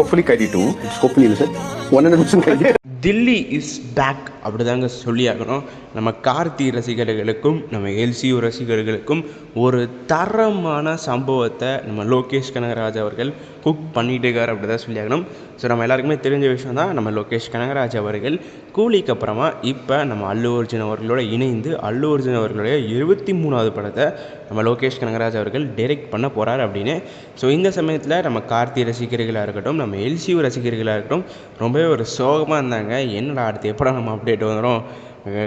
hopefully Kaidi 2. Hopefully, listen. 100% Kaidi. Dilli is back அப்படி தாங்க சொல்லியாகணும். நம்ம கார்த்தி ரசிகர்களுக்கும் நம்ம எல்சியூ ரசிகர்களுக்கும் ஒரு தரமான சம்பவத்தை நம்ம லோகேஷ் கனகராஜ் அவர்கள் குக் பண்ணிட்டு இருக்கார் அப்படி தான் சொல்லியாகணும். ஸோ நம்ம எல்லாருக்குமே தெரிஞ்ச விஷயம் தான், நம்ம லோகேஷ் கனகராஜ் அவர்கள் கூலிக்கு அப்புறமா இப்போ நம்ம அல்லு அர்ஜுன் அவர்களோட இணைந்து அல்லு அர்ஜுன் அவர்களுடைய 23வது படத்தை நம்ம லோகேஷ் கனகராஜ் அவர்கள் டைரக்ட் பண்ண போகிறார் அப்படின்னு. ஸோ இந்த சமயத்தில் நம்ம கார்த்தி ரசிகர்களாக இருக்கட்டும், நம்ம எல்சியூ ரசிகர்களாக இருக்கட்டும், ரொம்பவே ஒரு சோகமாக இருந்தாங்க. என்னடா அடுத்து எப்போ நம்ம அப்டேட் வந்துடும்,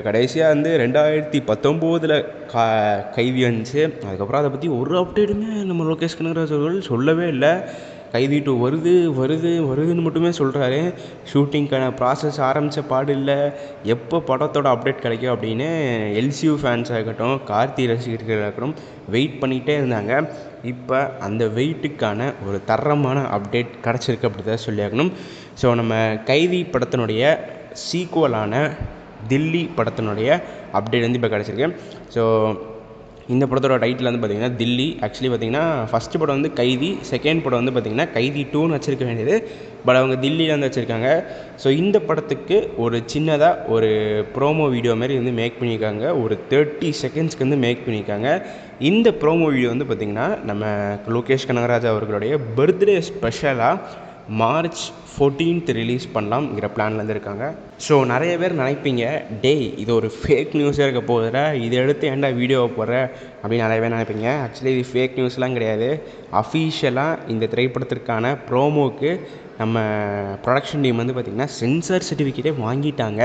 கடைசியாக வந்து 2019 கைதி வந்துச்சு. அதுக்கப்புறம் அதை பற்றி ஒரு அப்டேட்டுமே நம்ம லோகேஷ் கனகராஜ் அவர்கள் சொல்லவே இல்லை. கைதி 2 வருதுன்னு மட்டுமே சொல்கிறாரு. ஷூட்டிங்க்கான ப்ராசஸ் ஆரம்பித்த பாடு இல்லை, எப்போ படத்தோட அப்டேட் கிடைக்கும் அப்படின்னு எல்சியூ ஃபேன்ஸாக இருக்கட்டும், கார்த்தி ரசிகர்களாக இருக்கட்டும் வெயிட் பண்ணிகிட்டே இருந்தாங்க. இப்போ அந்த வெயிட்டுக்கான ஒரு தரமான அப்டேட் கிடச்சிருக்கு அப்படி தான் சொல்லியாகணும். ஸோ நம்ம கைதி படத்தினுடைய சீக்குவலான தில்லி படத்தினுடைய அப்டேட் வந்து இப்போ கிடச்சிருக்கு. ஸோ இந்த படத்தோட டைட்டில் வந்து பார்த்திங்கன்னா தில்லி. ஆக்சுவலி பார்த்திங்கன்னா ஃபஸ்ட்டு படம் வந்து கைதி, செகண்ட் படம் வந்து பார்த்திங்கன்னா கைதி 2ன்னு வச்சுருக்க வேண்டியது, பட் அவங்க தில்லியில் வந்து வச்சுருக்காங்க. ஸோ இந்த படத்துக்கு ஒரு சின்னதாக ஒரு ப்ரோமோ வீடியோ மாதிரி வந்து மேக் பண்ணியிருக்காங்க. ஒரு 30 செகண்ட்ஸ்க்கு வந்து மேக் பண்ணியிருக்காங்க. இந்த ப்ரோமோ வீடியோ வந்து பார்த்திங்கன்னா நம்ம லோகேஷ் கனகராஜ் அவர்களுடைய பர்த்டே ஸ்பெஷலாக மார்ச் 14th ரிலீஸ் பண்ணலாம்ங்கிற பிளான்லேருந்து இருக்காங்க. ஸோ நிறைய பேர் நினைப்பீங்க, டேய் இது ஒரு ஃபேக் நியூஸாக இருக்க போகுதுடா, இதை எடுத்து ஏன்டா வீடியோவை போடுற அப்படின்னு நிறைய பேர் நினைப்பீங்க. ஆக்சுவலி இது ஃபேக் நியூஸ்லாம் கிடையாது. அஃபீஷியலாக இந்த திரைப்படத்திற்கான ப்ரோமோக்கு நம்ம ப்ரொடக்ஷன் டீம் வந்து பார்த்திங்கன்னா சென்சார் சர்டிஃபிகேட்டே வாங்கிட்டாங்க.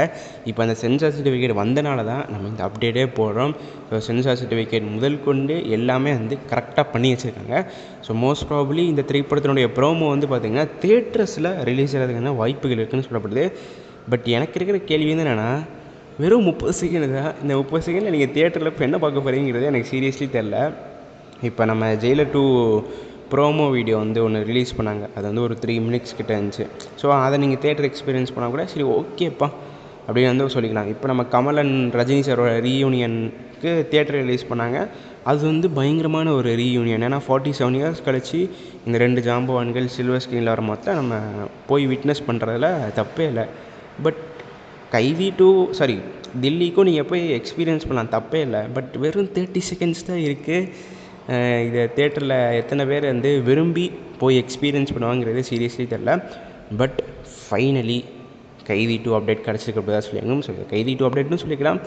இப்போ அந்த சென்சார் சர்டிஃபிகேட் வந்தனால தான் நம்ம இந்த அப்டேட்டே போடுறோம். ஸோ சென்சார் சர்டிஃபிகேட் முதல் கொண்டு எல்லாமே வந்து கரெக்டாக பண்ணி வச்சுருக்காங்க. ஸோ மோஸ்ட் ப்ராபப்ளி இந்த திரைப்படத்தினுடைய ப்ரோமோ வந்து பார்த்திங்கன்னா தியேட்டர்ஸில் ரிலீஸ் ஆகிறதுக்கான வாய்ப்புகள் இருக்குதுன்னு சொல்லப்படுது. பட் எனக்கு இருக்கிற கேள்வி வந்து என்னென்னா, வெறும் 30 செகண்ட் தான். இந்த 30 செகண்டில் நீங்கள் தியேட்டரில் இப்போ என்ன பார்க்க போகிறீங்கிறது எனக்கு சீரியஸ்லி தெரில. இப்போ நம்ம ஜெயிலர் 2 ப்ரோமோ வீடியோ வந்து ஒன்று ரிலீஸ் பண்ணாங்க. அது வந்து ஒரு 3 minutes கிட்ட இருந்துச்சு. ஸோ அதை நீங்கள் தியேட்டர் எக்ஸ்பீரியன்ஸ் பண்ணால் கூட சரி ஓகேப்பா அப்படின்னு வந்து சொல்லிக்கலாம். இப்போ நம்ம கமல் அண்ட் ரஜினி சாரோட ரீயூனியனுக்கு தியேட்டர் ரிலீஸ் பண்ணாங்க. அது வந்து பயங்கரமான ஒரு ரீயூனியன். ஏன்னா 47 years கழிச்சு இந்த 2 ஜாம்பவான்கள் சில்வர் ஸ்க்ரீனில் வர மொத்தம் நம்ம போய் விட்னஸ் பண்ணுறதுல தப்பே இல்லை. பட் கைதி 2 தில்லிக்கும் நீங்கள் போய் எக்ஸ்பீரியன்ஸ் பண்ணலாம், தப்பே இல்லை. பட் வெறும் 30 செகண்ட்ஸ் தான் இருக்குது. இதை தேட்டரில் எத்தனை பேர் வந்து விரும்பி போய் எக்ஸ்பீரியன்ஸ் பண்ணுவாங்கிறது சீரியஸ்லி தெரில. பட் ஃபைனலி கைதி 2 அப்டேட் கிடச்சிருக்கு அப்படி தான் சொல்லியிருக்கணும். ஸோ கைதி 2 அப்டேட்னு சொல்லிக்கலாம்,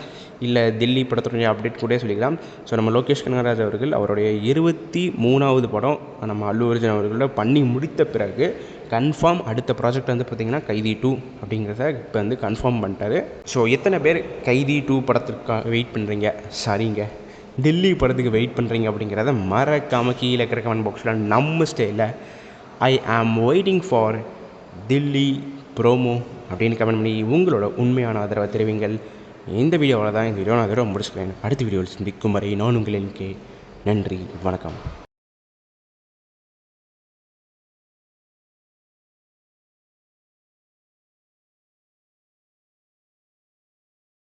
இல்லை தில்லி படத்துடைய அப்டேட் கூட சொல்லிக்கலாம். ஸோ நம்ம லோகேஷ் கனகராஜ் அவர்கள் அவருடைய 23வது படம் நம்ம அல்லு அர்ஜுன் அவர்களோட பண்ணி முடித்த பிறகு கன்ஃபார்ம் அடுத்த ப்ராஜெக்ட் வந்து பார்த்திங்கன்னா கைதி 2 அப்படிங்கிறத இப்போ வந்து கன்ஃபார்ம் பண்ணிட்டாரு. ஸோ எத்தனை பேர் கைதி 2 படத்துக்காக வெயிட் பண்ணுறீங்க, சரிங்க தில்லி படத்துக்கு வெயிட் பண்ணுறீங்க அப்படிங்கிறத மறக்காமல் கீழே இருக்கிற கமெண்ட் பாக்ஸில் நம்ம ஸ்டைலில் I am waiting for Dilli promo அப்படின்னு கமெண்ட் பண்ணி உங்களோட உண்மையான ஆதரவை தெரிவிங்கள். இந்த வீடியோவில் தான் இந்த வீடியோ நான் அதோட முடிச்சுக்கிறேன். அடுத்த வீடியோவில் சந்திக்கும் வரை நான் உங்கள் NK. நன்றி, வணக்கம்.